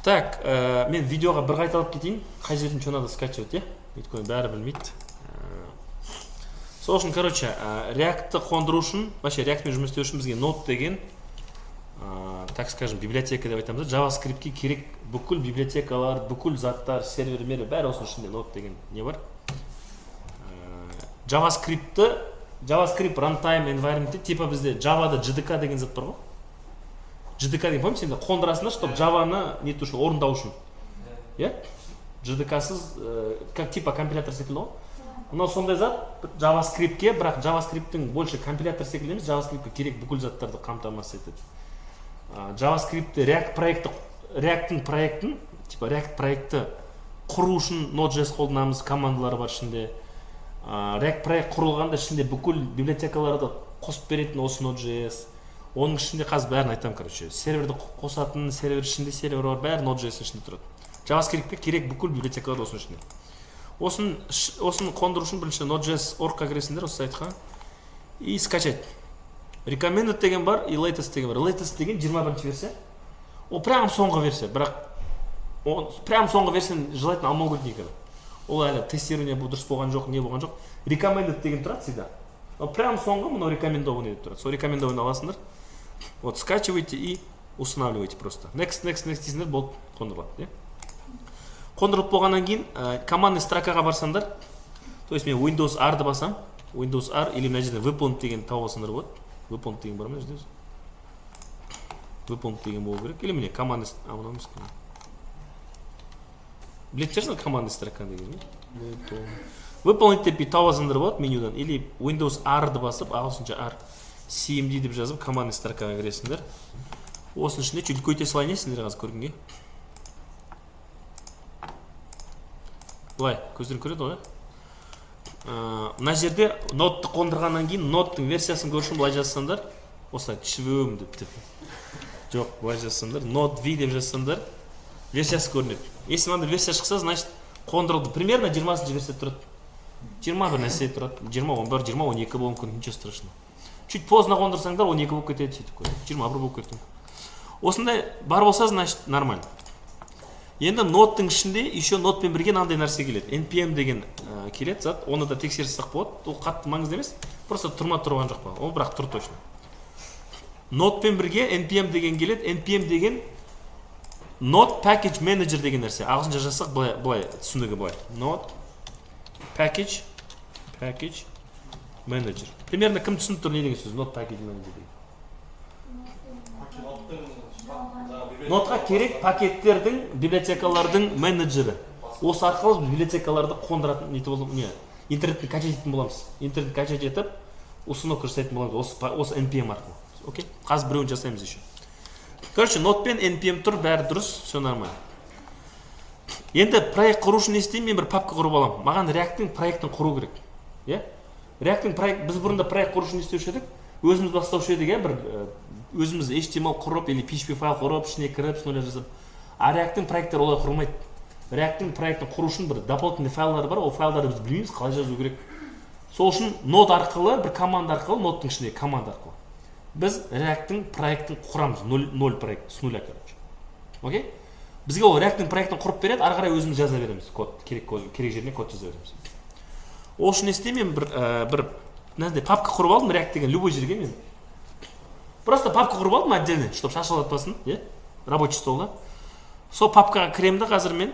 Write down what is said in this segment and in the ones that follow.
Так, мен видеоға бір қайталап кетейін. Қай жерден что надо скачивать, өйткені бәрі білмейді. Сол үшін, короче, React-ты қондыру үшін, вообще React-мен жұмыс істеу үшін бізге Node деген, так скажем, библиотека деп айтамыз. JavaScript-ке керек бүкіл библиотекалар, бүкіл заттар, серверлері бәрі осының ішінде Node деген не бар. JavaScript runtime environment, типа бізде Java-да JDK деген зат бар ғой. JDK деген, помните, қондырасында, чтобы Java-ны нету үшін, орындау үшін. JDK-сыз, как типа компилятор секілді ғой. Но сондай зат JavaScript-ке, бірақ JavaScript-тің больше компилятор секілді емес, JavaScript-ке керек бүкіл заттарды қамтамасыз етеді. JavaScript-те React-тың проектін, типа React проекті құру үшін Node.js қолданамыз, командалары бар ішінде. React проект құрылғанда ішінде бүкіл библиотекаларды қосып беретін осы Node.js. Оның ішінде қазір бәрін айтам, короче. Серверді қосатын, сервер ішінде сервер бар, бәрі Node.js ішінде тұрады. JavaScript-ке керек бүкіл библиотекалар осының ішінде. Осын қондыру үшін бірінші Node.js.org-ға кіресіңдер, осы сайтқа. И скачать. Recommended деген бар, и latest деген бар. Latest деген 21 версия. Ол прям соңғы версия, бірақ прям соңғы версияны желательно алмау керек екен. Ол әлі тестирование дұрыс болған жоқ, не болған жоқ. Recommended деген тұрады всегда. Но прям соңғы мынау рекомендованный деп тұрады. Сол рекомендованный аласыңдар. Вот, скачивайте и устанавливайте просто. Next дейсіңдер, болды қондырылады. Қондырылып болғаннан кейін командный строкаға барсаңдар, то есть мен Windows R-ды басам, Windows R или мына жерде выполнить деген тауып алсаңдар болады. Выполнить деген бар ма жерде? Выполнить деген болу керек. Или міне командный білеттерсің командный строка деген. Выполнить деп тауып алсаңдар болады менюдан. Или Windows R-ды басып, ағылшынша R, CMD деп жазып, командный строкаға кіресіңдер. Осының ішінде чуть көйте салайын сендер қазір көргенге. Бұлай, көздерін көреді ғой. Мына жерде Node-ты қондырғаннан кейін Node-тың версиясын көршін бұлай жазсаңдар, осылай швөм деп. Жоқ, бұлай жазсаңдар, Node.v деп жазсаңдар, версиясы көрінеді. Если мынандай версия шықса, значит қондырылды. Примерно 20-шы версия тұрады. 20 бір нәрсе тұрады. 20, 11, 20, 12 болуы мүмкін, ничего страшного. Чуть поздно қондырсаңдар, 12 болып кетеді, сөйтіп көреді. 21 болып кетеді. Осындай бар болса, значит нормально. Енді Node-тың ішінде еще Node-пен бірге мынандай нәрсе келеді. NPM деген келеді зат, оны да тексерсек болады. Ол қатты маңызды емес, просто тұрған жоқ па. Ол бірақ тұр точно. Node-пен бірге NPM деген келеді. NPM деген Node Package Manager деген нәрсе. Ағылшынша жазсақ былай түсінігі былай. Node Package Manager. Примерно кім түсініп тұр не деген сөз? Node Package Manager деген. Node-ға керек пакеттердің, библиотекалардың менеджері. Осы арқылы библиотекаларды қондыратын интернеттен качать ететін боламыз. Интернеттен качать етіп, установка жасайтын боламыз. Осы NPM арқылы. Окей? Қазір біреуін жасаймыз еще. Короче, Node пен NPM тұр, бәрі дұрыс, все нормально. Енді проект құру үшін не істеймін, мен бір папка құрып аламын. Маған React-тың проектін құру керек. React-тың проект, біз бұрында проект құру үшін не істеуші едік? Өзіміз бастаушы едік, бір өзіміз HTML құрып, или PHP файл құрып, ішіне кіріп, соны жасап. А React-тың проекттер олай құрылмайды. React-тың проектін құру үшін бір дополнительный файлдар бар, ол файлдарды біз білмейміз, қалай жазу керек. Сол үшін Node арқылы, бір команда арқылы, Node-тың ішінде команда арқылы. Біз React-тың проектін құрамыз, 0 проект, с нуля, короче. Окей? Бізге ол React-тың проектін құрып береді, ары қарай өзіміз жаза береміз, код, керек жеріне код жаза береміз. Ол үшін не істеймін, бір папка құрып алдым, React деген любой жерге мен. Просто папка құрып алдым отдельно, чтобы шашылатпасын, рабочий столда. Сол папкаға кіремді қазір мен.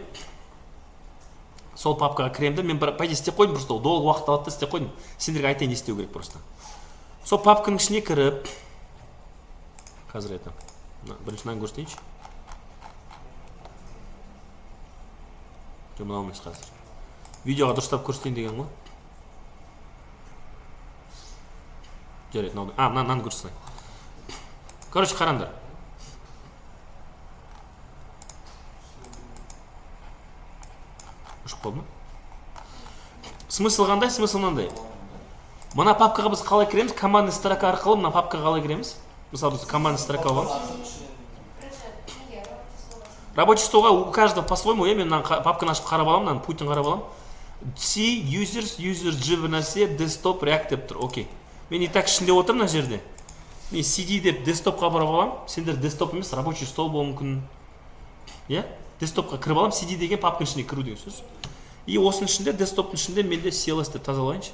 Сол папкаға кіремді, мен пойди істеп қойдым, просто долго уақыт алады да істеп қойдым. Сендерге айтайын не істеу керек просто. Сол папканың ішіне кіріп, қазір айтам. Бірінші мынаны көрсетейінші. Жоқ, мынау емес қазір. Видеоға дұрыстап көрсетейін деген ғой. Жарайды, мынаны көрсетейін. Короче, қараңдар. Ұшып болды ма? Смысл қандай? Смысл мынандай. Мына папкаға біз қалай кіреміз? Командный строка арқылы мына папкаға қалай кіреміз? Мысалы, біз командный строка аламыз. Рабочий столға у каждого по-своему, мен папканы ашып қарап аламын, мынаны Путин қарап аламын. C, users, G бір нәрсе, desktop, React деп тұр. Окей. Мен и так ішінде отырмын мына жерде. Мен CD деп десктопқа барып аламын. Сендер десктоп емес, рабочий стол болуы мүмкін. иә, десктопқа кіріп аламын, CD деген папканың ішіне кіру деген сөз. И осының ішінде, десктоптың ішінде менде CLS деп тазалайыншы.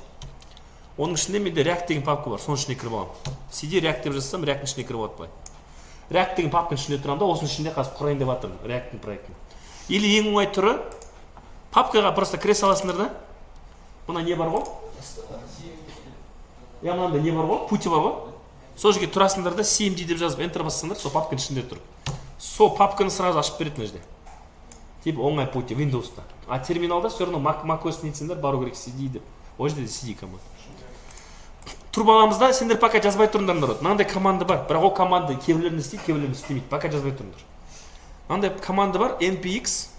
Оның ішінде менде React деген папка бар, соның ішіне кіріп аламын. CD React деп жазсам, React-ның ішіне кіріп алады былай. React деген папканың ішінде тұрамын да, осының ішінде қазір құрайын деп жатырмын React-ның проектін. Или ең оңай түрі, папкаға просто кіре саласыңдар да. Мына не бар ғой? Я мынандай не бар ғой? Пути бар ғой? Сол жерге тұрасыңдар да, CMD деп жазып Enter бассаңдар, сол папканың ішінде тұр. Сол папканы сразу ашып береді мына жерде. Типа оңай пути Windows-та. А терминалда все равно macOS нетсеңдер, бару керек CD деп. Ол жерде CD команда. Тұрбағамызда сендер пока жазбай тұрыңдар народ. Мынандай команда бар, бірақ ол команда кейбіреулерін істейді, кейбіреулерін істемейді. Пока жазбай тұрыңдар. Мынандай команда бар, npx.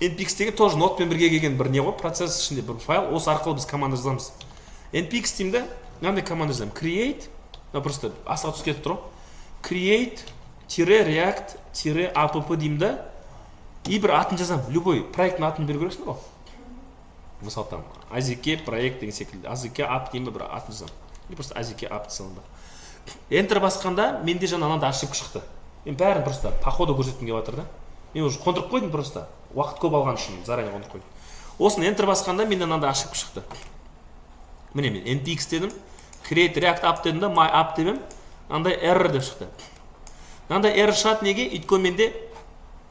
npx деген тоже нотпен бірге келген бір не ғой, процесс ішінде бір файл, осы арқылы біз команда жазамыз. npx деймін да, мынандай команда жазамын. Create, просто асыға түс кетіп тұр. Create-react-app деймін да, и бір атын жазамын. Любой проекттің атын беру керексің ғой. Мысалы там AZK проект деген секілді. AZK app деймін бір атын жазамын. Или просто AZK app салынды. Enter басқанда менде жаңа анандай ошибка шықты. Мен бәрін просто по ходу көрсеткім келіп жатыр да. Мен уже қондырып қойдым просто. Уақыт көп алған үшін заранее қондырып қойдым. Осыны Enter басқанда менде мынандай ошибка шықты. Міне мен npx дедім, create react app дедім да, my app дедім, мынандай error деп шықты. Мынандай error шығады неге? Өйткені менде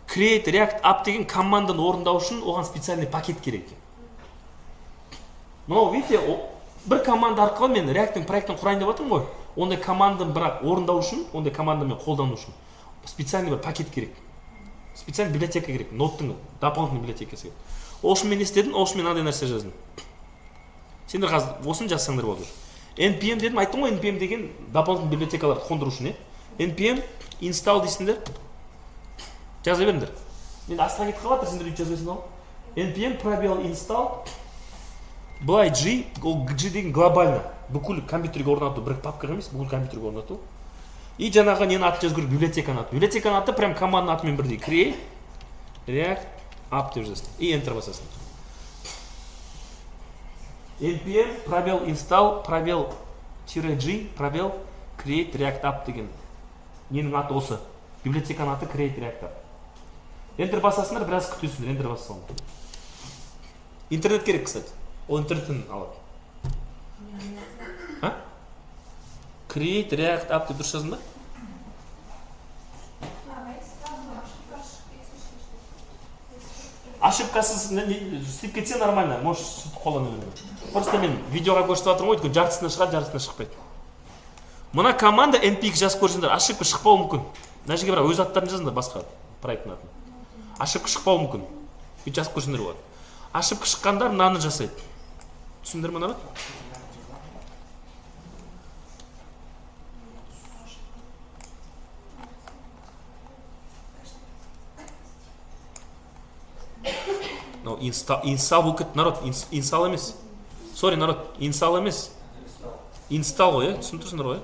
create react app деген команданы орындау үшін оған специальный пакет керек. Мынау, видите, бір команда арқылы мен React-ың проектін құрайын деп жатырмын ғой. Ондай команданы бірақ орындау үшін, ондай командамен қолдану үшін специальный бір пакет керек. Специальный библиотека керек. Ноттың дополнительный библиотекасы керек. Ол үшін мен не істедім? Ол үшін мен мынандай нәрсе жаздым. Сендер қазір осыны жазсаңдар болады. npm дедім, айттым ғой, npm деген дополнительный библиотекаларды қондыру үшін, npm install дейсіңдер. Жаза беріңдер. Мен астыға кетіп қалады, сендер үйт жазбайсың ғой. npm пробел install. Былай G, ол G деген глобально. Бүкіл компьютерге орнату, бір папкаға емес, бүкіл компьютерге орнату. И жаңағы нені аты жазу керек, библиотеканы аты. Библиотеканы аты прям команданың атымен бірдей. Create, React, App деп жазасың. И Enter басасың. npm пробел install, пробел -g, пробел create React App деген. Ненің аты осы. Библиотеканың аты create React App. Enter басасыңдар, біраз күтесіңдер, Enter басасың. Интернет керек, кстати. Ол интернеттен алады. Create React App деп дұрыс жаздың ба? Ошибкасыз істеп кетсе нормально, можешь сөйтіп қолдана беру. Просто мен видеоға көрсетіп жатырмын ғой, өйткені жартысынан шығады, жартысынан шықпайды. Мына команда npx жазып көрсеңдер, ошибка шықпауы мүмкін. Мына жерге бірақ өз аттарын жазыңдар, басқа проекттің атын. Ошибка шықпауы мүмкін. Бүйтіп жазып көрсеңдер болады. Ошибка шыққандар мынаны жасайды. Түсіндір ме народ? Install болып кетті, народ, install емес. Sorry, народ, install емес. Install ғой, түсініп тұрсыңдар ғой.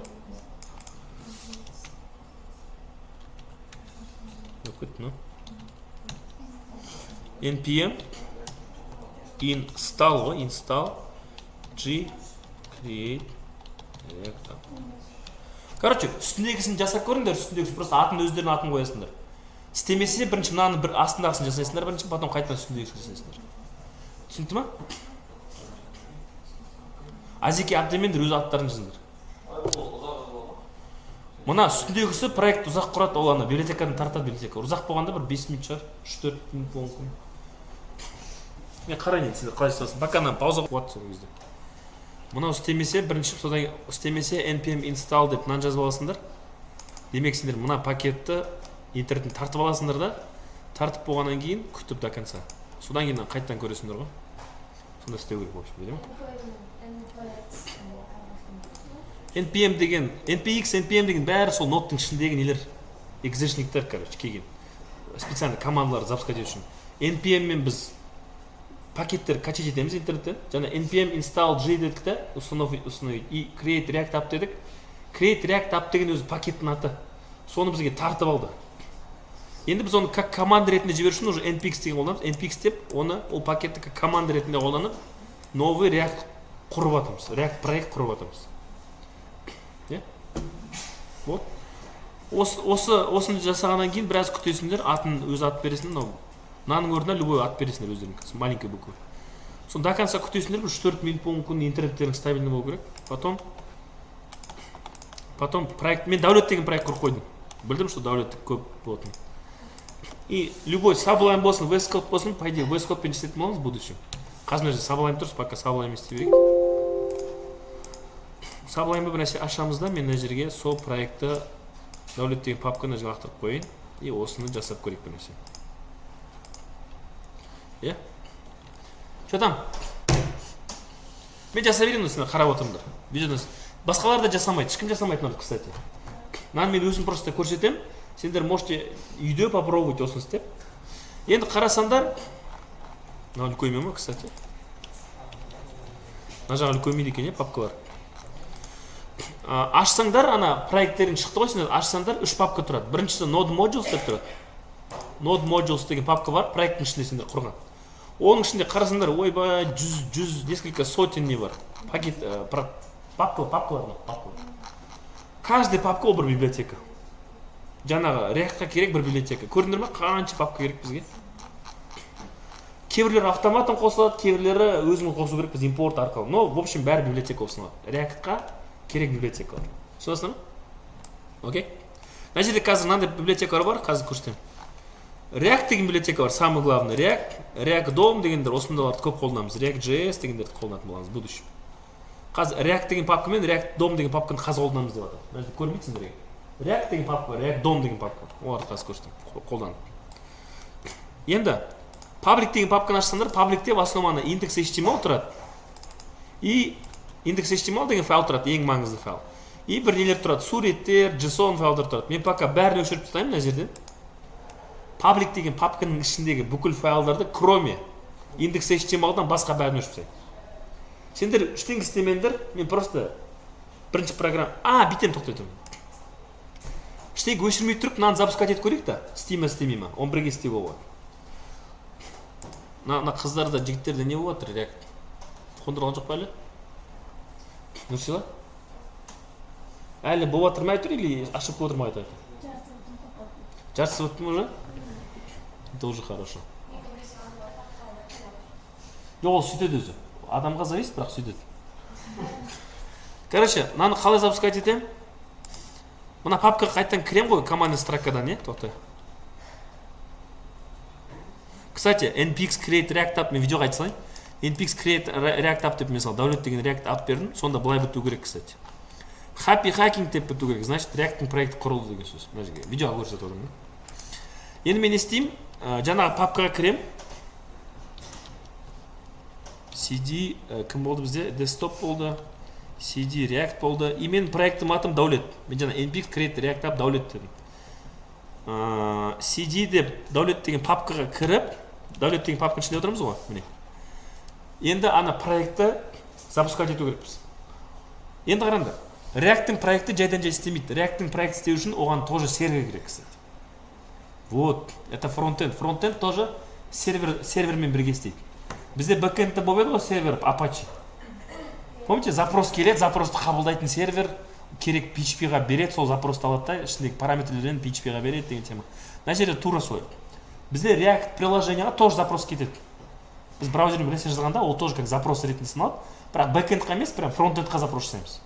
Болып кетті, ну. npm install ғой, install G create React. Короче, үстіндегісін жасап көріңдер, үстіндегісін просто атын өздерінің атын қоясыңдар. Істемесе бірінші мынаны бір астындағысын жасайсыңдар, бірінші потом қайтадан үстіндегісін жасайсыңдар. Түсінікті ма? AZK app демендер, өз аттарын жазыңдар. Мына үстіндегісі проект ұзақ құрады, ол ана библиотекадан тартады библиотека. Ұзақ болғанда бір 5 минут шығар, 3-4 минут болуы. Мен қарайын, сендер қалай жасайсың. Пока нам пауза қуады сол кезде. Мынау істемесе, бірінші содан істемесе npm install деп мынаны жазып аласыңдар. Демек сендер мына пакетті интернеттен тартып аласыңдар да, тартып болғаннан кейін күтіп до конца. Содан кейін қайтадан көресіңдер ғой. Сонда істеу керек болып шықты, npm деген, npx, npm деген бәрі сол ноттың ішіндегі нелер, экзешниктер, короче, келген. Специальный командаларды запускать ету үшін. npm мен біз пакеттер качать етеміз интернеттен. Жаңа npm install G дедік та, установить и create React App дедік. Create React App деген өзі пакеттің аты. Соны бізге тартып алды. Енді біз оны как команда ретінде жіберу үшін уже npx деген қолданамыз. npx деп оны ол пакетті как команда ретінде қолданып, новый React құрып атамыз. React проект құрып атамыз. Вот. осыны жасағаннан кейін біраз күтесіңдер, өз ат бересіңдер, мынаның орнына любой ат бересіңдер өздерің, маленький буква. Соны до конца күтесіңдер, 3-4 минут мүмкін интернеттерің стабильный болу керек. Потом проект, мен дәулет деген проект құрып қойдым. Білдім, что дәулет көп болатын. И любой Sublime болсын, VS Code болсын, по идее VS Code пен жасайтын боламыз в будущем. Қазір мына жерде Sublime тұрсы, пока Sublime істей берейік. Sublime'ы бір нәрсе ашамыз да, мен мына жерге сол проектті дәулет деген папканы жерге лақтырып қойын и осыны жасап көрейік бір нәрсе. Иә? Что там? Мен жасап беремін, осыны қарап отырмдар. Видеоны басқалар да жасамайды, ешкім жасамайды мынаны, кстати. Мен өзім просто көрсетем, сендер можете үйде попробовать осыны істеп. Енді қарасаңдар, мына үлкейме ма, кстати. Мына жағы үлкеймейді екен, папкалар. Ашсаңдар, ана проекттерің шықты ғой, сендер ашсаңдар 3 папка тұрады. Біріншісі Node Modules деп тұрады. Node Modules деген папка бар, проекттің ішінде сендер құрған. Оның ішінде қарасаңдар, ойбай, 100, несколько сотен не бар. Папкалар. Каждый папка ол бір библиотека. Жаңағы React-қа керек бір библиотека. Көрдіңдер ме? Қанша папка керек бізге? Кейбірлері автоматтан қосылады, кейбірлері өзіміз қосу керек, біз импорт арқылы. Но, в общем, бәрі библиотека қосылады. React-қа керек библиотекалар. Түсінесіңдер ме? Окей? Мына жерде қазір мынандай библиотекалар бар, қазір көрсетемін. React деген библиотека бар, самый главный. React DOM дегендер, осындайларды көп қолданамыз. React.js дегендерді қолданатын боламыз в будущем. Қазір React деген папка мен React DOM деген папканы қазір қолданамыз деп жатыр. Мына жерде көрмейсіңдер. React деген папка, React DOM деген папка. Оларды қазір көрсетемін, қолданып. Енді Public деген папканы ашсаңдар, Public'те в основном index.html тұрады. И index.html деген файл тұрады, ең маңызды файл. И бір нелер тұрады, суреттер, JSON файлдар тұрады. Мен пока бәрін өшіріп тастаймын мына жерден. Public деген папканың ішіндегі бүкіл файлдарды, кроме index.html-дан басқа бәрін өшіріп тастаймын. Сендер ештеңе істемеңдер, мен просто бірінші программа, бүйтем тоқтайтын. Ештеңе өшірмей тұрып, мынаны запускать етіп көрейік та, істей ме, он бірге істеуге болады. Мына қыздарда, жігіттерде не болып жатыр, React? Қондырған жоқ па әлі? Нұрсила? Әлі болып жатыр ма айтыр, или ашып қойып отырмай айтыр? Жарсы өтті ме уже? Это уже хорошо. Жоқ, ол сөйтеді өзі. Адамға зависит, бірақ сөйтеді. Короче, мынаны қалай запускать етем? Мына папкаға қайттан кірем ғой, командный строкадан, не? Тоқтай. Кстати, npx create react app, мен видеоға айта салайын. npx create react app деп мысалы дәулет деген react app бердім, сонда былай біту керек, кстати. Happy hacking деп біту керек, значит, react-ың проекті құрылды деген сөз. Мына жерге видеоға көрсетіп отырмын. Енді мен не істеймін? Жаңағы папкаға кірем. CD кім болды бізде? Desktop болды. CD React болды. И мен проектім атым дәулет. Мен жаңа npx create react app дәулет дедім. CD деп дәулет деген папкаға кіріп, дәулет деген папканың ішінде отырмыз ғой, міне. Енді ана проектті запускать ету керекпіз. Енді қараңдар. React-ың проекті жайдан жай істемейді. React-ың проект істеу үшін оған тоже сервер керек, кстати. Вот, это фронтенд. Фронтенд тоже сервермен бірге істейді. Бізде бэкэндті болып еді ғой сервер Apache. Помните, запрос келеді, запросты қабылдайтын сервер керек PHP-ға береді, сол запросты алады да, ішіндегі параметрлерін PHP-ға береді деген тема. Мына жерде тура солай. Бізде React приложениеға тоже запрос кетеді. Біз браузермен бір нәрсе жазғанда, ол тоже как запрос ретінде саналады, бірақ бэкэндқа емес, прям фронтендқа запрос жасаймыз.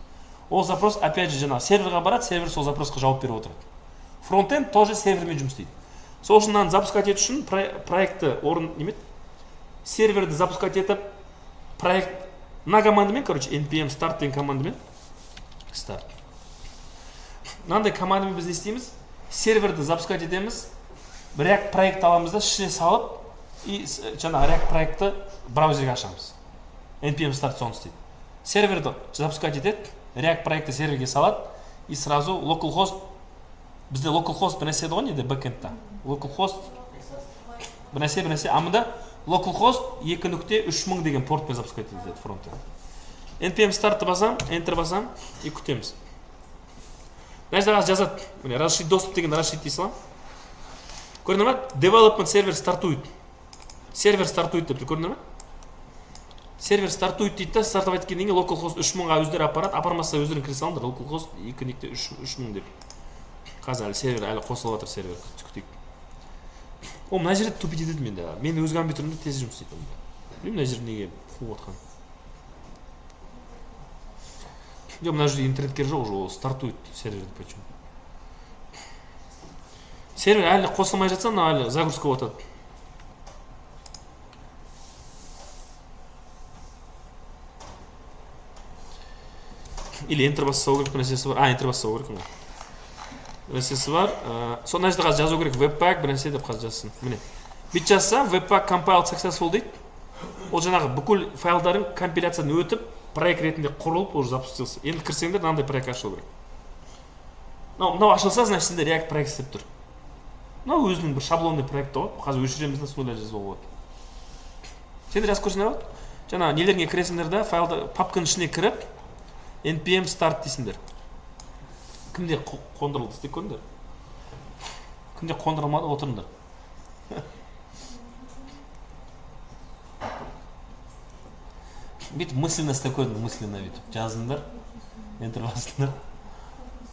Ол запрос опять же жаңағы серверға барады, сервер сол запросқа жауап беріп отырады. Фронтенд тоже сервермен жұмыс істейді. Сол үшін мынаны запускать ету үшін проектті серверді запускать етіп, проект мына командамен, короче, npm start деген командамен start. Мынандай командамен біз не істейміз? Серверді запускать етеміз, React проект аламыз да, ішіне салып, и жаңағы React проектті браузерге ашамыз. npm start соны істейді. Серверді запускать етеді, React проектті серверге салады, и сразу localhost, бізде localhost бір нәрсе еді ғой, неде бэкэндта. Localhost бір нәрсе, амында localhost 2.3000 деген портпен запускать етеді фронтта. npm start'ты басам, enter басам и күтеміз. Мына жерде жазады, разрешить доступ деген разрешить дей салам. Көрдіңдер ма? Development сервер стартует. Сервер стартует деп көрдіңдер ма? Сервер стартует дейді да, стартовать еткеннен кейін localhost 3000-ға өздері апарады, апармаса өздерін кіре салыңдар, localhost 2.3000 деп. қазір әлі сервер әлі қосылып жатыр, сервер күтейік. Ол мына жерде тупить етеді менде. Мен өз компьютерімде тез жұмыс істейді. Білмеймін мына жерде неге қуып жатқан. Жоқ, мына жерде интернет керек жоқ, ол стартует серверді почему. Сервер әлі қосылмай жатса, мына әлі загрузка болады. Или enter бассау керек нәрсесі бар. Enter бассау керек. Нәрсесі бар. Сол нәрседе қазір жазу керек webpack бір нәрсе деп қазір жазсын. Міне. Бүйтіп жазса webpack compiled successful дейді. Ол жаңағы бүкіл файлдардың компиляциядан өтіп, проект ретінде құрылып, уже запустился. Енді кірсеңдер мынандай проект ашылу керек. Мынау ашылса, значит сенде React проект істеп тұр. Мынау өзінің бір шаблонный проект ғой. Қазір өшіреміз де солай жазуға болады. Сендер жазып көрсеңдер болады. Жаңағы нелерге кіресіңдер де файлды папканың ішіне кіріп npm start дейсіңдер. Кімде қондырылды істеп көріңдер. Кімде қондырылмады отырыңдар. Бүйтіп мысленно істеп көрдім, мысленно бүйтіп жазыңдар, enter басыңдар.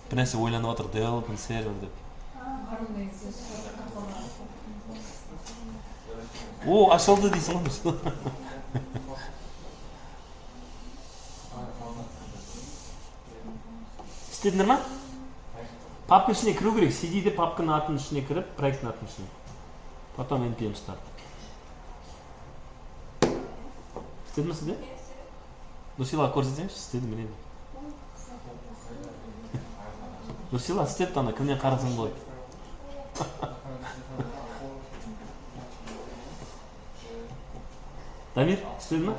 Бір нәрсе ойланып отыр, development server деп. О, ашылды дейсің ғой. Істедіңдер ма? Папканың ішіне кіру керек, cd-де папканың атының ішіне кіріп, проекттің атының ішіне. Потом npm start. Істеді ме сізде? Нұрсила көрсетсеңші, істеді мен енді. Нұрсила істепті ана, кімнен қарасың болады. Дамир, істеді ме?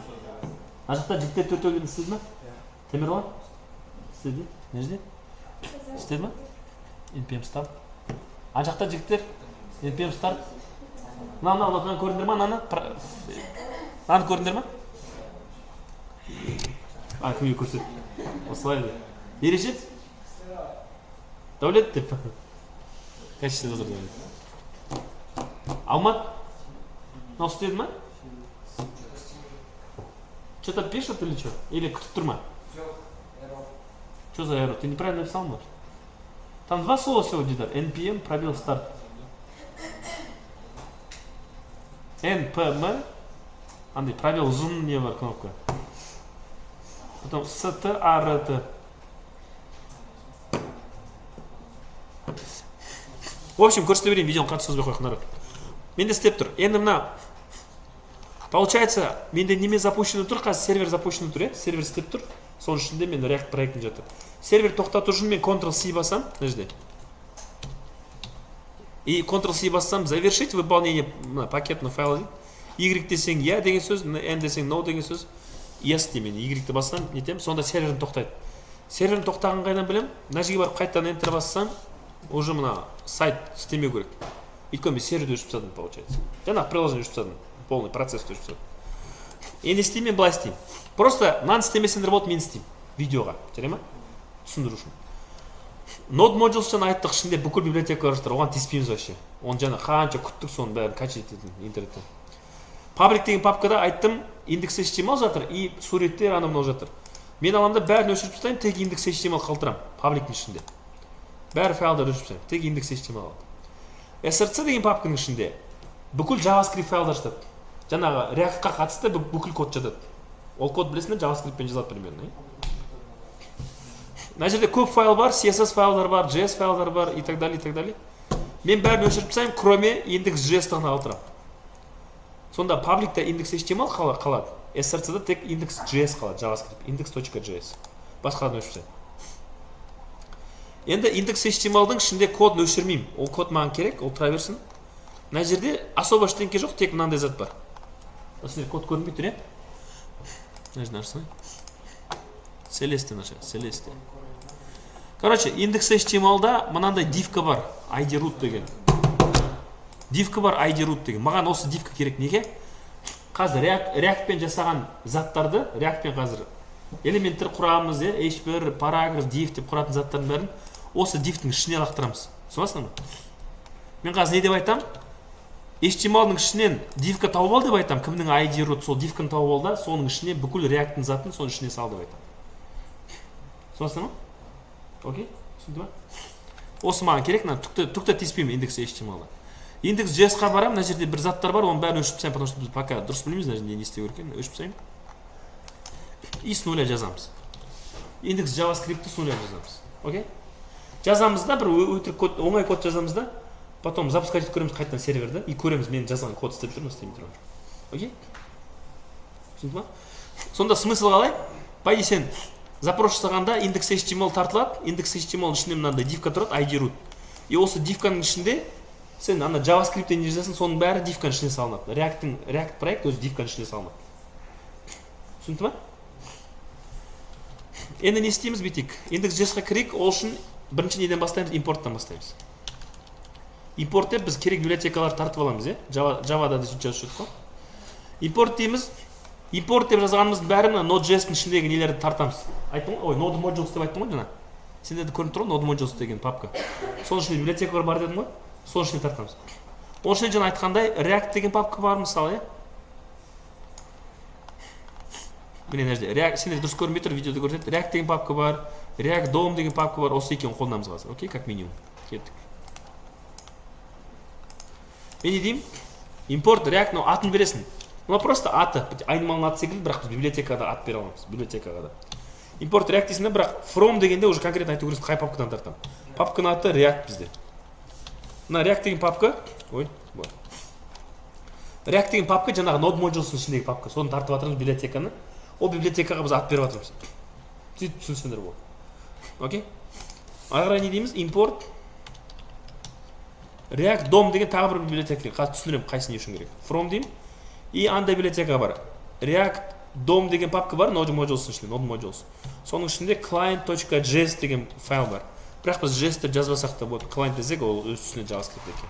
Ана жақта жігіттер төртеуін істеді ме? Темірлан? Істеді? Не жерде? Істеді ме? npm start. Ана жақта жігіттер npm start. Мынаны көрдіңдер ма? Мынаны көрдіңдер ма? Кімге көрсет? Осылай де. Ереше? Дәулет деп. Кәшісі жазыр Дәулет. Алмат? Мынау істеді ма? Что-то пишет или что? Или күтіп тұр ма? Что за error? Ты неправильно написал, может? Там два слова всего где-то. npm пробел старт. npm. Андай пробел зум не бар кнопка. Потом st, art. В общем, көрсете берейін, видеоны қатты сөзбей қойқындар. Менде істеп тұр. Енді мына, получается, менде неме запущено тұр, қазір сервер запущено тұр, сервер істеп тұр. Соның ішінде мен React проектін жатыр. Сервер тоқтату үшін мен Ctrl-C басам, нәжде. И Ctrl-C бассам, завершить выполнение пакетного файла дейді. Y десең я деген сөз, N десең no деген сөз. Yes деймін, Y-ті бассам, нетем, сонда серверін тоқтайды. Серверін тоқтаған қайдан білем? Мына жерге барып қайтадан Enter бассам, уже мына сайт істемеу керек. Өйткені мен серверді өшіп тастадым, получается. Жаңағы приложение өшіп тастадым, полный процесс өшіп тастадым. Енді істеймін, былай істеймін. Просто мынаны істемесеңдер болады, мен істеймін видеоға, жарай ма? Түсіндіру үшін. Node modules жаңа айттық, ішінде бүкіл библиотекалар жатыр, оған тиіспейміз вообще. Оны жаңа қанша күттік, соның бәрін качать ететін интернеттен. Public деген папкада айттым, index.html жатыр и суреттер ана мынау жатыр. Мен аламда бәрін өшіріп тастаймын, тек index.html қалдырамын publicтің ішінде. Бәрі файлдар өшіріп тастаймын, тек index.html алды. src деген папканың ішінде бүкіл JavaScript файлдар жатады. Жаңағы React-қа қатысты бүкіл код жатады. Ол код білесіңдер, JavaScript-пен жазылады примерно. Мына жерде көп файл бар, CSS файлдар бар, JS файлдар бар и так далее, и так далее. Мен бәрін өшіріп тастаймын, кроме index.js-тығына қалдырамын. Сонда пабликта index.html қалады, src-да тек index.js қалады, JavaScript, index.js. Басқадан өшірсем. Енді index.html-дың ішінде кодын өшірмеймін. Ол код маған керек, ол тұра берсін. Мына жерде особо ештеңке жоқ, тек мынандай зат бар. Осындай код көрінбей тұр, Мына жерде ашсың. Celeste наша, Celeste. Короче, index.html-да мынандай дивка бар, id root деген. Дивка бар, id root деген. Маған осы дивка керек неге? Қазір React-пен жасаған заттарды, React-пен қазір элементтер құрамыз, h1, параграф, div деп құратын заттардың бәрін осы дивтің ішіне лақтырамыз. Түсінесің бе? Мен қазір не деп айтам? HTML-ның ішінен дивка тауып ал деп айтам. Кімнің id root сол дивканы тауып ал да, соның ішіне бүкіл React-ның затын соның ішіне сал деп айтам. Түсінесің бе? Окей? Түсінді ме? осы маған керек, мына түкті тиіспеймін индекс HTML-да. Индекс JS-қа барам, мына жерде бір заттар бар, оның бәрін өшіп тастаймын, потому что біз пока дұрыс білмейміз, мына жерде не істеу керек екенін, өшіп тастаймын. И с нуля жазамыз. Индекс JavaScript-ті с нуля жазамыз. Окей? Жазамыз да, бір өтірік оңай код жазамыз да, потом запускать етіп көреміз қайтадан серверді, и көреміз мен жазған код істеп тұрмын, істемей тұрмын. Окей? Түсінді ма? Сонда смысл қалай? По идее сен запрос жасағанда индекс HTML тартылады, индекс HTML ішінде мынандай дивка тұрады, ID root. И осы дивканың ішінде сен ана JavaScript-те не жазасың, соның бәрі дивканың ішіне салынады. React проект өзі дивканың ішіне салынады. Түсінді ма? Енді не істейміз бүйтейік? Индекс JS-қа кірейік, ол үшін бірінші неден бастаймыз? Импорттан бастаймыз. Импорт деп біз керек библиотекалар тартып аламыз, Java-да да сөйтіп жазып қой. Импорт дейміз. Импорт деп жазғанымыздың бәрін Node.js-дің ішіндегі нелерді тартамыз. Айттым ғой, Node modules деп айттым ғой жаңа. Сендерде көрініп тұр ғой, Node modules деген папка. Соның ішінде библиотекалар бар дедім ғой, соның ішіне тартамыз. Оның ішінде жаңа айтқандай React деген папка бар мысалы, Міне мына жерде сендер дұрыс көрінбей тұр, видеода көрсетеді. React деген папка бар, React DOM деген папка бар, осы екеуін қолданамыз қазір. Окей, как минимум. Кеттік. Мен не деймін? Импорт React, атын бересің. Мына просто аты, айнымалының аты секілді, бірақ біз библиотекада ат бере аламыз, библиотекада. Импорт React дейсің, бірақ from дегенде уже конкретно айту керексің, қай папкадан тартамын. Папканың аты React бізде. Мына React деген папка, React деген папка жаңағы Node modules-ның ішіндегі папка. Соны тартып жатырмыз библиотеканы. Ол библиотекаға біз ат беріп жатырмыз. Сөйтіп түсінсеңдер болды. Окей? Ары қарай не дейміз? Import React DOM деген тағы бір библиотека. Қазір түсіндіремін қайсы не үшін керек. From деймін. И андай библиотека бар. React DOM деген папка бар, Node modules ішінде, Node modules. Соның ішінде client.js деген файл бар. Бірақ біз JS деп жазбасақ та болады. Client десек, ол өз үстіне JavaScript екен.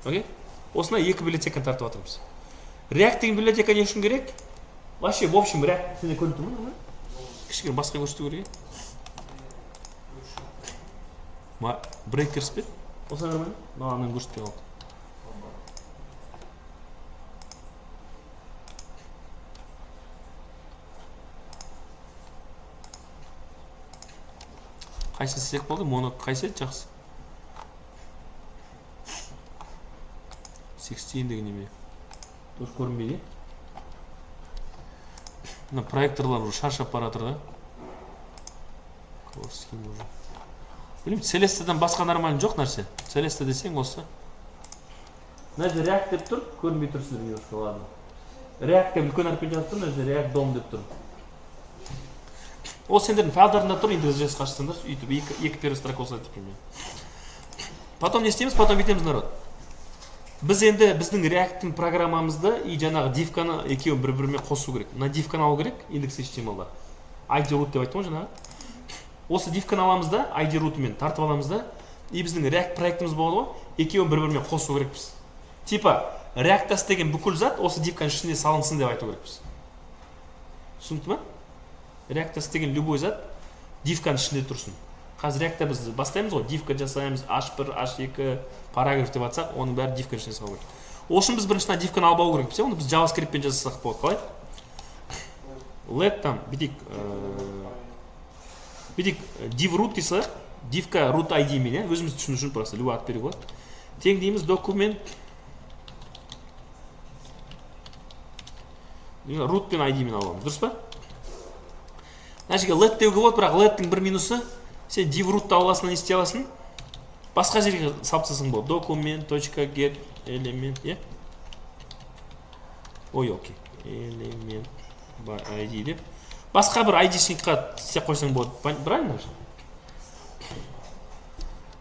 Окей? Осына екі библиотеканы тартып жатырмыз. React деген библиотека не үшін керек? Вообще, в общем, React сенде көрініп тұр ма? Кішкене басқа көрсету керек. Breakers бе? Осы нормально? Маған көрсетпей қалды. Қайсы істесек болды? Моно қайсы еді жақсы? 16 деген неме? Дұрыс көрінбейді. Мына проекторлар шаршап бара жатыр да. Білмеймін, Celeste'дан басқа нормально жоқ нәрсе. Celeste десең осы. Мына жерде React деп тұр, көрінбей тұр сіздерге осы. Ладно. React деп үлкен әріппен жазып тұр, мына жерде React DOM деп тұр. Ол сендердің файлдарында тұр, индекс.js қашсаңдар, үйтіп екі перестрока осылай типа. Потом не істейміз, потом бүйтеміз народ. Біз енді біздің React-тің программамызды и жаңағы дивканы екеуін бір-бірімен қосу керек. Мына дивканы алу керек, индекс HTML-да. ID root деп айттым ғой жаңағы. Осы дивканы аламыз да, ID root-мен тартып аламыз да, и біздің React проектіміз болады ғой, екеуін бір-бірімен қосу керекпіз. Типа React-та істеген бүкіл зат осы дивканың ішіне салынсын деп айту керекпіз. Түсінікті ме? React-та істеген любой зат дивканың ішінде тұрсын. Қазір React-та біз бастаймыз ғой, дивка жасаймыз, H1, H2, параграф деп атсақ, оның бәрі дивканың ішіне салу керек. Ол үшін біз біріншіден дивканы алып алу керек, оны біз JavaScript-пен жасасақ болады, қалай? Let там, бүйтейік, div root дейсақ, divка root ID мен, өзіміз түсіну үшін просто любой ат беруге болады. Тең дейміз документ root пен ID мен аламыз, дұрыс па? Мына жерге let деуге болады, бірақ let-тің бір минусы, сен div root-та аласың, не істей аласың? Басқа жерге салып тастасаң болады. Document.get element, е? Ой, окей. Element by ID деп. Басқа бір ID-шникқа істеп қойсаң болады. Правильно?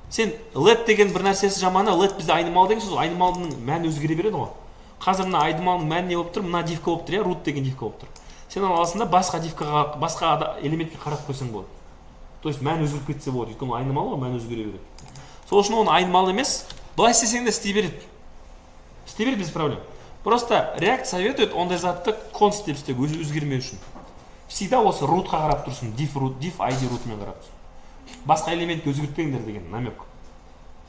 Сен let деген бір нәрсесі жаманы, let бізде айнымал деген сөз, айнымалының мәні өзгере береді ғой. Қазір мына айнымалының мәні не болып тұр? Мына дивка болып тұр, е? Root деген дивка болып тұр. Сен аласың да басқа дивкаға, басқа элементке қарап қойсаң болады. То есть мән өзгеріп кетсе болады, өйткені айнымалы ғой, мән өзгере береді. Сол үшін оны айнымалы емес, былай істесең де істей береді. Істей береді без проблем. Просто React советует ондай затты const деп істеу, өзгермеу үшін. Всегда осы root-қа қарап тұрсын, div ID root-мен қарап тұрсын. Басқа элементке өзгертпеңдер деген намек.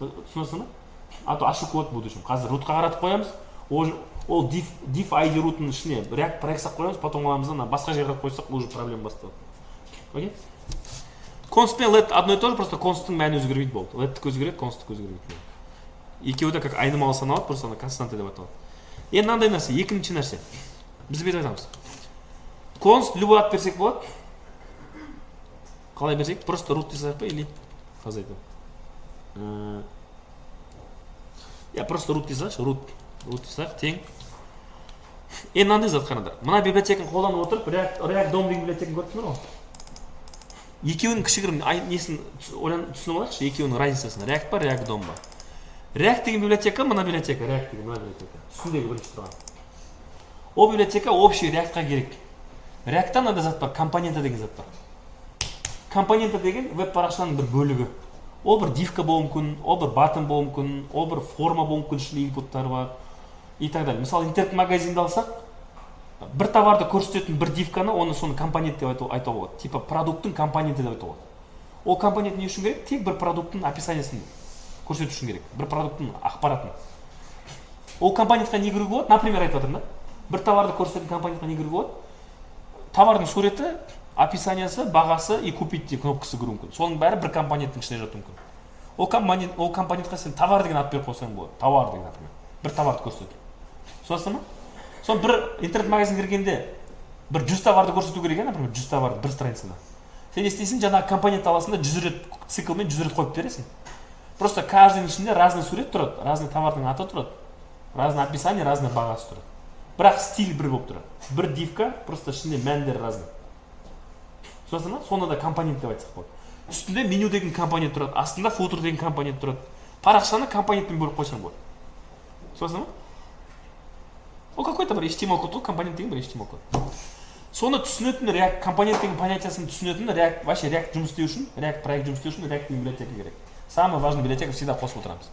Түсінесің ба? А то ашық код будет үшін. Қазір root-қа қаратып қоямыз, ол div ID root-ның ішіне React проект сақ қоямыз, потом аламыз да басқа жерге қарап қойсақ, уже проблема басталады. Окей? Const пен let одно и то же, просто const'тың мәні өзгермейді болды. Let өзгереді, const'тың өзгермейді. Екеуі де как айнымалы саналады, просто ана константа деп аталады. Енді мынандай нәрсе, екінші нәрсе. Біз бүйтіп айтамыз. Const любой ат берсек болады. Қалай берсек? Просто root десек па или қалай айтамын? Я просто root десек, root десек тең. Енді мынандай зат қараңдар. Мына библиотеканы қолданып отырып, React DOM деген библиотеканы көріп тұрсыңдар ғой. Екеуінің кішігірім несін түсініп алайықшы, екеуінің разницасын. React па, React DOM ба. React деген библиотека, мына библиотека, React деген мына библиотека. Үстіндегі бірінші тұрған. Ол библиотека общий React-қа керек. React-та мынандай зат бар, компонента деген зат бар. Компонента деген веб-парақшаның бір бөлігі. Ол бір div-ка болуы мүмкін, ол бір button болуы мүмкін, ол бір форма болуы мүмкін, ішінде инпуттары бар и так далее. Мысалы, интернет-магазинді алсақ, бір товарды көрсететін бір div-каны, оны соны компонент деп айтуға болады. Типа продукттың компоненті деп айтуға болады. Ол компонент не үшін керек? Тек бір продукттың описаниясын көрсету үшін керек. Бір продукттың ақпаратын. Ол компонентқа не кіруге болады? Например, айтып жатырмын да. Бір товарды көрсететін компонентқа не кіруге болады? Товардың суреті, описаниясы, бағасы и купить деген кнопкасы кіруі мүмкін. Соның бәрі бір компоненттің ішіне жатуы мүмкін. Ол компонентқа сен товар деген ат беріп қойсаң болады. Товар деген, например. Бір товарды көрсету. Сонасың ба? Сон бір интернет-магазин кіргенде бір 100 товарды көрсету керек, например, 100 товарды бір страницада. Сен істейсің, жаңағы компонент аласың да 100 рет циклмен 100 рет қойып бересің. Просто каждыйның ішінде разный сурет тұрады, разный товардың аты тұрады, разный описание, разный бағасы тұрады. Бірақ стиль бір болып тұрады. Бір div-ка, просто ішінде мәндері разный. Сонасың ба? Соны да компонент деп айтсақ болады. Үстінде меню деген компонент тұрады, астында footer деген компонент тұрады. Парақшаны компонентпен бөліп қойсаң болады. Сонасың ба? Ол какой-то бір HTML код, компонент деген бір HTML код. Соны түсінетін React, компонент деген понятиясын түсінетін React, вообще React жұмыс істеу үшін, React проект жұмыс істеу үшін React деген библиотека керек. Самый важный библиотека всегда қосып отырамыз.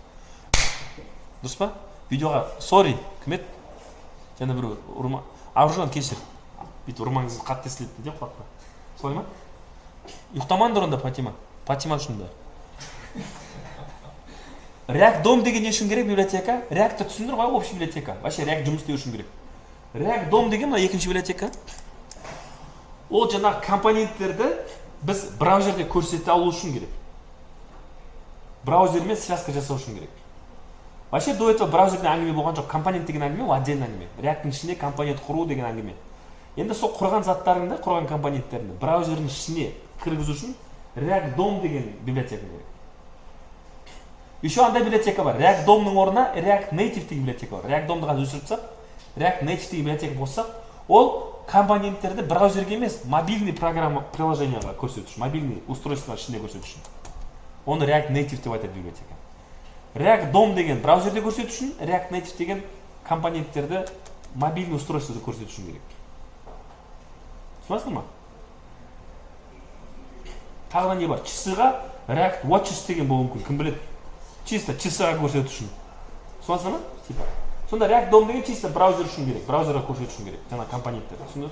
Дұрыс па? Видеоға sorry, кім еді? Және бір ұрма, Аружан кешір. Бүйтіп ұрмаңыз қатты естіледі деп қуатпа. Солай ма? Ұйықтамаңдар онда Патима. Патима үшін да. React DOM деген не үшін керек библиотека? React-ты түсіндір ғой, общий библиотека. Вообще React жұмыс істеу үшін керек. React DOM деген мына екінші библиотека. Ол жаңағы компоненттерді біз браузерде көрсете алу үшін керек. Браузермен связка жасау үшін керек. Вообще до этого браузерде әңгіме болған жоқ. Компонент деген әңгіме, ол отдельный әңгіме. React-тың ішінде компонент құру деген әңгіме. Енді сол құрған заттарыңды, құрған компоненттерді браузердің ішіне кіргізу үшін React DOM деген библиотека керек. Еще андай библиотека бар. React DOM-ның орнына React Native деген библиотека бар. React DOM-ды қазір өшіріп React Native деген библиотека қоссақ, ол компоненттерді браузерге емес, мобильный программа приложенияға көрсету үшін, мобильный устройство ішінде көрсету үшін. Оны React Native деп айтады библиотека. React DOM деген браузерде көрсету үшін, React Native деген компоненттерді мобильный устройствода көрсету үшін керек. Түсінесің ма? Тағы не бар? Часыға React Watches деген болуы мүмкін, кім біледі? Чисто часыға көрсету үшін. Түсінесің ма? Типа. Сонда React DOM деген чисто браузер үшін керек, браузерға көрсету үшін керек, жаңа компоненттер. Түсіндіңіз?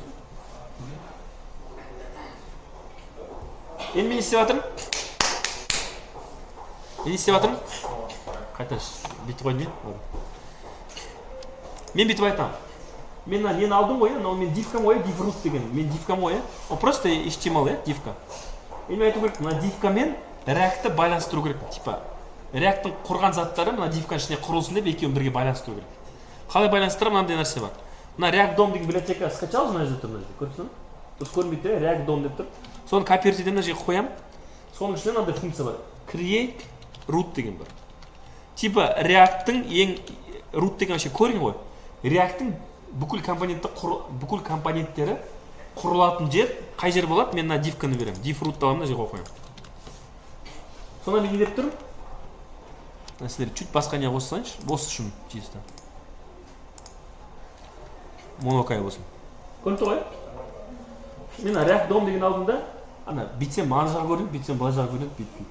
Енді мен істеп жатырмын? Қайта бүйтіп қойдым мен. Мен бүйтіп айтамын. Мен нені алдым ғой, но мен div-кам ғой, div-root деген. Мен div-кам ғой, ол просто HTML, div-ка. Мен айту керек, мына div-ка мен React-ты байланыстыру керек. Типа, React-тың құрған заттары мына div-каның ішіне құрылсын деп екеуін бірге байланыстыру керек. Қалай байланыстырам, мынандай нәрсе бар. Мына React DOM деген библиотека скачал, мына жерде тұр, мына жерде. Көрдіңіз бе? Дұрыс көрінбейді, React DOM деп тұр. Соны копировать етемін, мына жерге қоямын. Соның ішінде мынандай функция бар. Create root деген бар. Типа React-тың ең root деген вообще корень ғой. React-тың бүкіл компоненттері құрылатын жер, қай жер болады? Мен мына div-каны беремін. Div root аламын, мына жерге қоямын. Сонда мен не деп тұрмын? Сіздер чуть басқа не қоссаңызшы, осы үшін чисто. Монокай болсын. Көрінді ғой? Мен React DOM деген алдында, ана бүйтсем ана жағы көрінеді, бүйтсем былай жағы көрінеді, бүйтпейді.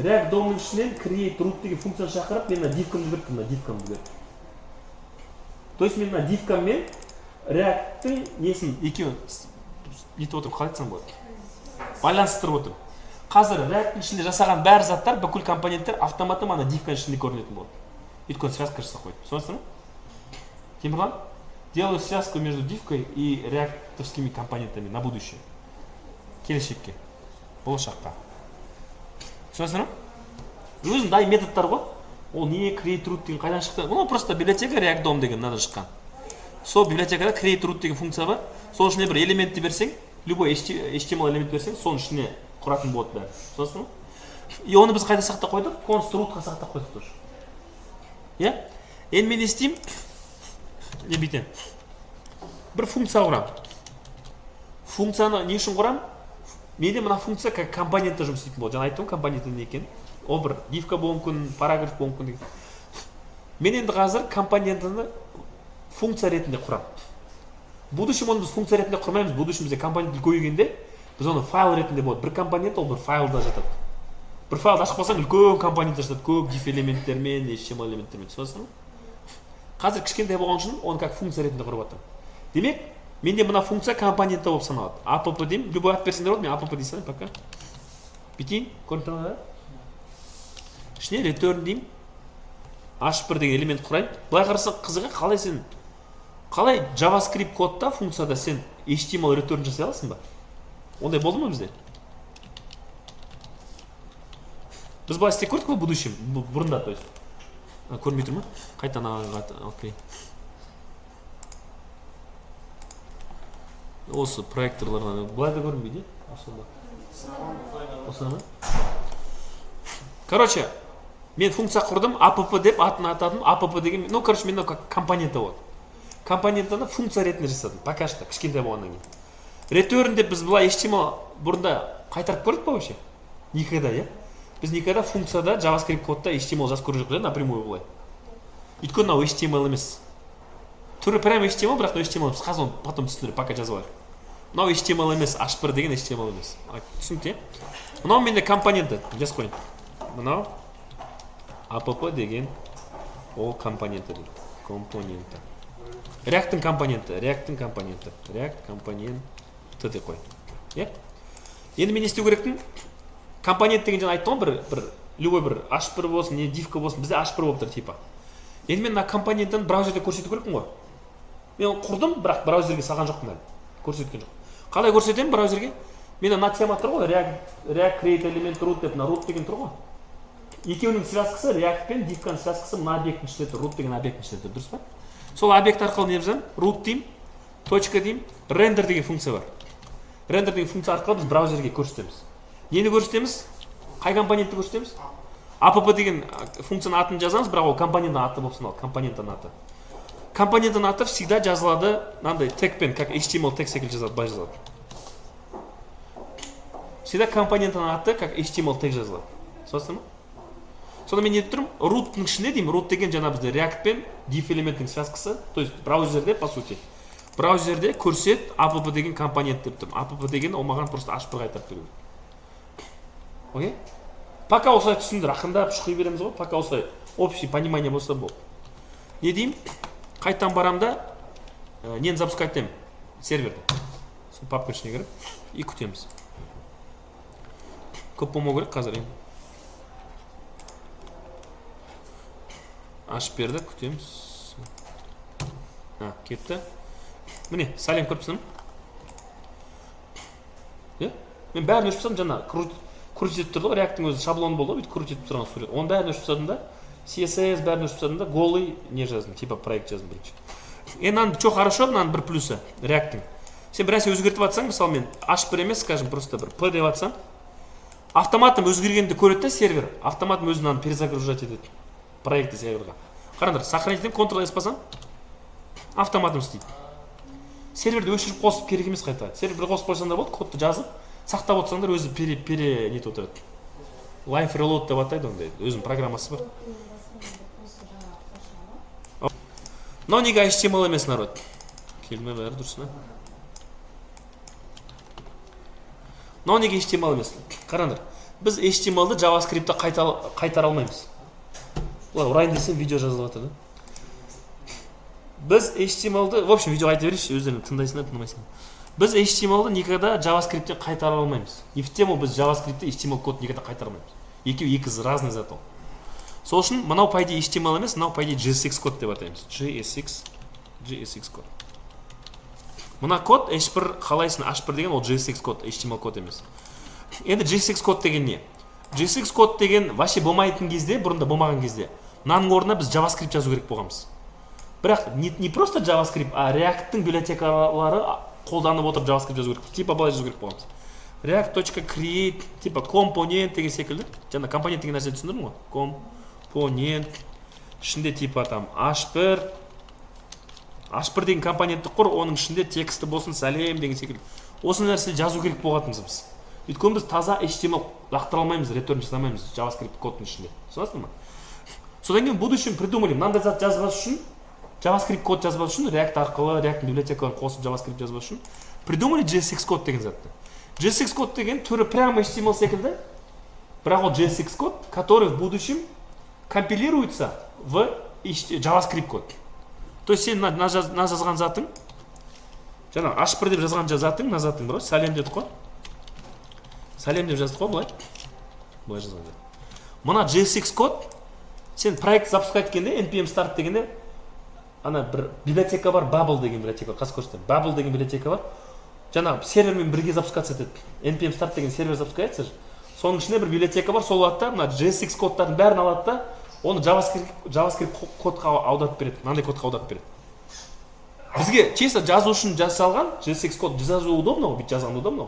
React DOM-ның ішінен create root деген функцияны шақырып, мен div-каны беріп, мына div-каны беріп. То есть мен мына div-ка мен React-тың несін екеуін нетіп отырып, қалай айтсам болады? Байланыстырып отырып. Қазір React-тың ішінде жасаған бәр заттар, бүкіл компоненттер автоматты ана div-каның ішінде көрінетін болады. Өйткені связка жасап қойды. Сонасың ба? Темірлан? Делаю связку между div-кой и реактовскими компонентами на будущее. Келешекке. болашаққа. Түсінесіңдер ма? Өзінің дайын методтар ғой. Ол не create root деген қайдан шықты? Бұл просто библиотека React DOM деген мынадан шыққан. Сол библиотекада create root деген функция бар. Соның ішіне бір элементті берсең, любой HTML элемент берсең, соның ішіне құратын болады бәрі. Түсінесің ма? И оны біз қайда сақтап қойдық? Const rootқа сақтап қойдық тоже. Иә? Енді мен не істеймін? Не бүйтемін? Бір функция құрамын. Функцияны не үшін құрамын? Менде мына функция как компонентті жұмыс істейтін болады. Жаңа айттым компоненті не екен? Ол бір дивка болуы мүмкін, параграф болуы мүмкін деген. Мен енді қазір компонентіні функция ретінде құрамын. Будущем оны біз функция ретінде құрмаймыз. Будущем бізде компонент көбейгенде біз оны файл ретінде болады. Бір компонент ол бір файлда жатады. Бір файлды ашып қалсаң үлкен компоненттер жатады, көп div элементтермен, HTML элементтермен. Түсінесің бе? Қазір кішкентай болған үшін оны как функция ретінде құрып жатырмын. Демек, менде мына функция компоненті болып саналады. app деймін, любой ат берсеңдер болады, мен app дей салайын пока. Бүйтейін, көріп тұрсыңдар. Ішіне return деймін. h1 деген элемент құрайын. Былай қарасаң қызығы, қалай сен қалай JavaScript кодта функцияда сен HTML return жасай аласың ба? Ондай болды ма бізде? Біз былай істеп көрдік қой будущем, бұрында, то есть. Көрмей тұр ма? Қайтан окей. Осы проекторлардан былай да көрінбейді, осында ма? Короче, мен функция құрдым, app деп атын атадым, app деген, ну, короче, мен компоненті болады. Компонентіні функция ретінде жасадым, пока что, кішкентай болғаннан кейін. Return деп біз былай HTML бұрында қайтарып көрдік па вообще? Никогда, иә? Біз никогда функцияда JavaScript кодта HTML жазып көрген жоқпыз, напрямую былай. Өйткені мынау HTML емес. Түрі прям HTML, бірақ HTML емес. Қазір оны потом түсіндіріп, пока жазып алайық. Мынау HTML емес, h1 деген HTML емес. Түсінікті, иә? Мынау менде компоненті, жазып қойын. Мынау app деген ол компоненті дейді. Компоненті. React-тың компоненті, React компоненті деп қой. Иә? Енді мен не істеу керекпін? Компонент деген жаңа айттым ғой, бір любой бір h1 болсын, не дивка болсын, бізде h1 болып тұр типа. Енді мен мына компонентін браузерде көрсету керекпін ғой. Мен құрдым, бірақ браузерге салған жоқпын әлі. Көрсеткен жоқ. Қалай көрсетемін браузерге? Менде мына тема тұр ғой, React create element root деп, мына root деген тұр ғой. Екеуінің связкасы, React пен дивканың связкасы мына объекттің ішінде тұр, root деген объекттің ішінде тұр, дұрыс па? Сол объект арқылы не жазамын? Root деймін, точка деймін, render деген функция бар. Render деген функция арқылы біз браузерге көрсетеміз. Нені көрсетеміз? Қай компонентті көрсетеміз? app деген функцияның атын жазамыз, бірақ ол компоненттің аты болып саналады, компоненттің аты. Компоненттің аты всегда жазылады, мынандай тегпен, как HTML тег секілді жазылады, былай жазылады. Всегда компоненттің аты, как HTML тег жазылады. Түсінесіңдер ме? Сонда мен не деп тұрмын? Root-ның ішінде деймін, root деген жаңа бізде React пен div элементтің связкасы, то есть браузерде, по сути, браузерде көрсет app деген компонент деп тұрмын. App деген ол маған просто h1 қайтарып беру. Окей? Пока осылай түсіндір, ақырындап шұқи береміз ғой, пока осылай общий понимание болса болды. Не деймін? Қайтан барамда нені запускать етемін? Серверді. Сол папка ішіне кіріп и күтеміз. Көп болмау керек қазір енді. Ашып берді, күтеміз. Кетті. Міне, сәлем көріп тұрсың. Мен бәрін өшіп тұрсам, жаңа крутить етіп тұрды ғой, React-тың өзі шаблоны болды, бүйтіп крутить етіп тұрған сурет. Оның бәрін өшіп тұрсам да, CSS бәрін өшіп тұрсам да, голый не жаздым, типа проект жаздым бірінші. Енді что хорошо, мынаның бір плюсы React-тың. Сен бір нәрсе өзгертіп жатсаң, мысалы мен h1 емес, скажем, просто бір p деп жатсам, автоматом өзгергенді көреді да сервер, автоматом өзін перезагружать етеді. Проекті серверға. Қараңдар, сохранить етем, Ctrl-S басам, автоматом істейді. Серверді өшіріп қосып керек емес қайта. Серверді қосып қойсаңдар болды, кодты жазып, сақтап отырсаңдар өзі нетіп отырады. Life reload деп атайды ондай, өзінің программасы бар. Мынау неге HTML емес народ? Келме бәрі дұрысына. Мынау неге HTML емес? Қараңдар, біз HTML-ді JavaScript-та қайтара алмаймыз. Ұрайын десем видео жазылып жатыр да. Біз HTML-ді, в общем, видео айта берейінші, өздерің тыңдайсыңдар, тыңдамайсыңдар. Біз HTML-ді никогда JavaScript-тен қайтара алмаймыз. Не в тему біз JavaScript-те HTML код никогда қайтара алмаймыз. Екеуі екі разный зат ол. Сол үшін мынау по идее HTML емес, мынау по идее JSX код деп атаймыз. JSX код. Мына код H1 қалайсың, H1 деген ол JSX код, HTML код емес. енді JSX код деген не? JSX код деген вообще болмайтын кезде, бұрында болмаған кезде, мынаның орнына біз JavaScript жазу керек болғанбыз. Бірақ не просто JavaScript, а React-тың библиотекалары қолданып отырып JavaScript жазу керек. Типа былай жазу керек болғанбыз. React.create, типа компонент деген секілді. Жаңа компонент деген нәрсе түсіндірдің ғой? Компонент. Ішінде типа там H1 деген компонентті құр, оның ішінде тексті болсын, сәлем деген секілді. Осы нәрсе жазу керек болғанбыз біз. Өйткені біз таза HTML лақтыра алмаймыз, return жасамаймыз JavaScript кодтың ішінде. Түсінесіңдер ме? Содан кейін будущем придумали, мынандай зат жазбас үшін, JavaScript код жазбас үшін, React арқылы, React библиотекаларын қосып JavaScript жазбас үшін, придумали JSX код деген затты. JSX код деген түрі прямо HTML секілді, бірақ ол JSX код, который в будущем компилируется в JavaScript код. То есть сен на жазған затың, жаңа H1 деп жазған затың, на затың бір, сәлем дедік қой. Сәлем деп жаздық қой, былай жазған жат. Мына JSX код, сен проект запускать еткенде, npm start дегенде, ана бір библиотека бар, Bubble деген библиотека бар, қазір көрсетемін. Bubble деген библиотека бар. Жаңағы сервермен бірге запускация етеді. npm start деген сервер запускается. Соның ішінде бір библиотека бар, сол алады да, мына JSX кодтардың бәрін алады да, оны JavaScript кодқа аударып береді. Мынандай кодқа аударып береді. Бізге чисто жазу үшін жасалған JSX код жазу удобно, бүйтіп жазған удобно.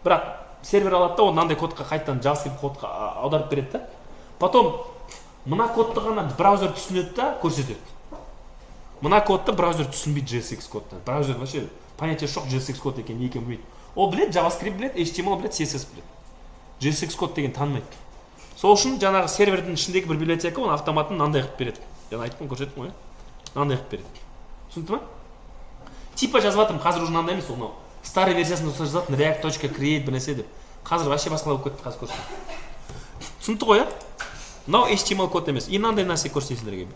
Бірақ сервер алады да, оны мынандай кодқа қайтадан JavaScript кодқа аударып береді да. Потом мына кодты ғана браузер түсінеді да, көрсетеді. Мына кодты браузер түсінбейді JSX кодты. Браузер вообще понятие жоқ JSX код екен, не екенін білмейді. Ол біледі, JavaScript біледі, HTML біледі, CSS біледі. JSX код деген танымайды. Сол үшін жаңағы сервердің ішіндегі бір библиотека оны автоматын мынандай қылып береді. Жаңа айттым, көрсеттім ғой. Мынандай қылып береді. Түсінді ме? Типа жазып жатырмын, қазір уже мынандай емес, ол старый версиясында жазатын react.create бір нәрсе деп. Қазір вообще басқалай болып кетті, қазір көрсетемін. Түсінді ғой, иә? Мынау HTML код емес. И мынандай нәрсе көрсетейін сіздерге.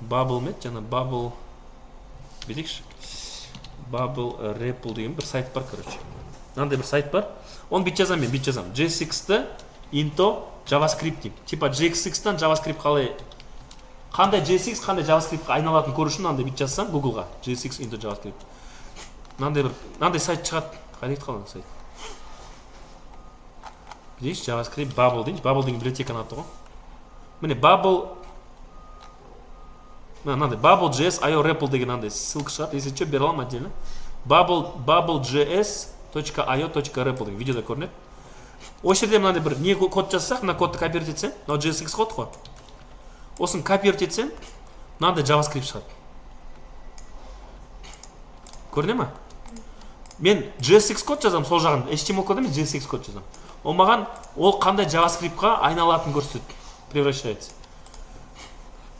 Bubble мет, жаңа Bubble бедекші. Bubble REPL деген бір сайт бар, короче. Мынандай бір сайт бар. Оны бит жазам мен, бит жазам. JSX-ті into JavaScript деймін. Типа JSX-тан JavaScript қалай, қандай JSX, қандай JavaScript-қа айналатын көру үшін мынандай бит жазсам Google-ға JSX into JavaScript. Мынандай сайт шығады. Қайда кетті қалған сайт? Здесь JavaScript Bubble дейміз. Bubble деген библиотеканы аты ғой. Міне Bubble, мынандай Bubble.js.io REPL деген мынандай ссылка шығады. Если что, бере аламын отдельно. Bubble.js.io.REPL деген видеода көрінеді. Осы жерде мынандай бір не код жазсақ, мына кодты копировать етсең, мынау JSX код қой. Осын копировать етсең, мынандай JavaScript шығады. Көріне ма? Мен JSX код жазам, сол жағын HTML код емес, JSX код жазам. Ол маған ол қандай JavaScript-қа айналатын көрсетеді, превращается.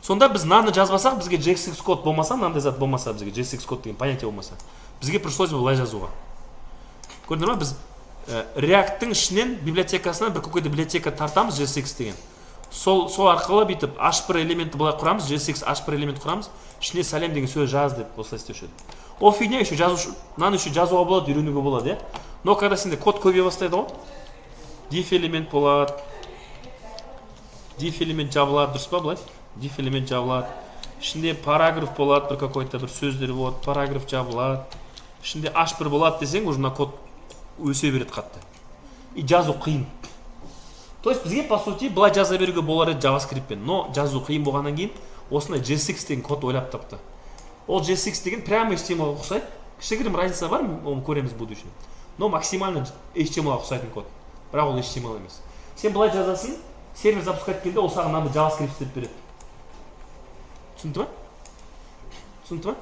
Сонда біз мынаны жазбасақ, бізге JSX код болмаса, мынандай зат болмаса, бізге JSX код деген понятие болмаса, бізге пришлось былай жазуға. Көрдіңдер ма? Біз React-тың ішінен библиотекасынан бір какой-то библиотека тартамыз, JSX деген. Сол арқылы бүйтіп H1 элементті былай құрамыз, JSX H1 элемент құрамыз, ішіне сәлем деген сөз жаз деп осылай істеуші еді. Ол фигня еще жазу, мынаны еще жазуға болады, үйренуге болады, иә. Но когда сенде код көбейе бастайды ғой, div элемент болады, div элемент жабылады, дұрыс па былай? Div элемент жабылады. Ішінде параграф болады, бір какой-то бір сөздер болады, параграф жабылады. Ішінде H1 болады десең, уже мына код өсе береді қатты. И жазу қиын. То есть бізге по сути былай жаза беруге болар еді JavaScript-пен, но жазу қиын болғаннан кейін осындай JSX деген код ойлап тапты. Ол JSX деген прямо HTML-ға ұқсайды. Кішігірім разница бар, оны көреміз в будущем. Но максимально HTML-ға ұқсайтын код. Бірақ ол HTML емес. Сен былай жазасың, сервер запускать еткенде ол саған мынандай JavaScript істеп береді. Түсінді ме? Түсінді ме?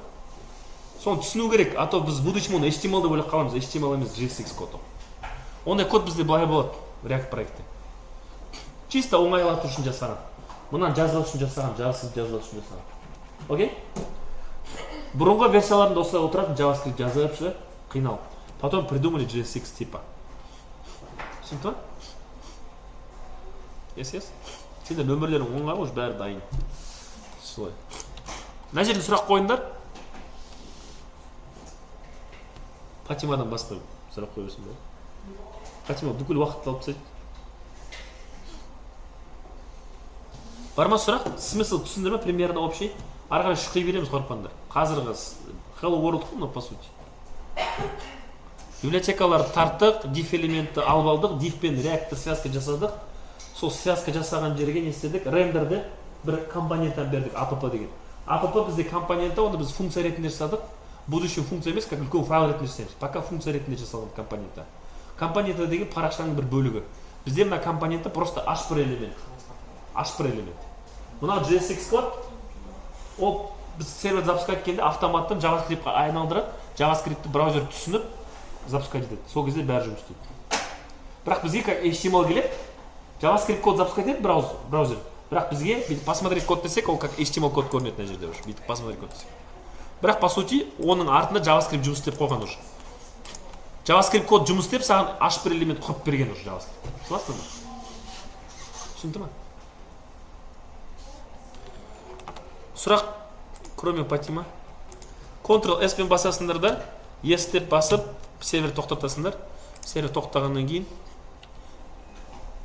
Соны түсіну керек, а то біз в будущем оны HTML деп ойлап қаламыз, HTML емес JSX код. Ондай код бізде былай болады, React проектте. Чисто оңайлату үшін жасаған. Мұнан жазу үшін жасаған, JavaScript жазу үшін жасаған. Окей? Бұрынғы версияларында осылай отыратын JavaScript жазып, қиналып. Потом придумали JSX типа. Түсінді ме? Yes. Сенде нөмірлерің оңға уже бәрі дайын. Солай. Мына жерде сұрақ қойыңдар. Фатимадан басқа сұрақ қойырсын бе? Фатима бүкіл уақытты алып тастайды. Бар ма сұрақ? Смысл түсіндір ме? Примерно общий. Ары шұқи береміз қорықпаңдар. Қазіргі Hello World қой, по сути. библиотекаларды тарттық, diff элементті алып алдық, diff пен react'ты связка жасадық. Сол связка жасаған жерге не істедік? Рендерді бір компоненттен бердік, app деген. App бізде компоненті, оны біз функция ретінде жасадық. Будущем функция емес, как үлкен файл ретінде жасаймыз. Пока функция ретінде жасалған компоненті. Компоненті деген парақшаның бір бөлігі. Бізде мына компоненті просто h1 элемент. H1 элемент. Мына JSX код, ол біз сервер запускать еткенде автоматтан JavaScript-қа айналдырып, JavaScript-ті браузер түсініп запускать етеді. Сол кезде бәрі жұмыс істейді. Бірақ бізге как HTML келеді, JavaScript код запускать етеді браузер. Бірақ бізге бүйтіп посмотреть код десек, ол как HTML код көрінеді мына жерде уже. Бүйтіп посмотреть код десек. Бірақ по сути, оның артында JavaScript жұмыс істеп қойған уже. JavaScript код жұмыс істеп, саған h1 элемент құрып берген уже JavaScript. Түсінесің бе? Түсінді ме? Сұрақ, кроме Патима. Ctrl-S пен басасыңдар да, yes деп басып, сервер тоқтатасыңдар. Сервер тоқтағаннан кейін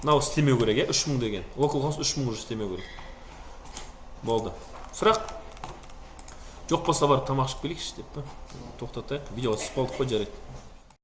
мынау істемеу керек, 3000 деген. Localhost 3000 уже істемеу керек. Болды. Сұрақ. Жоқ болса барып тамақ ішіп келейікші деп па. Тоқтатайық. Видео түсіп қалдық қой, жарайды.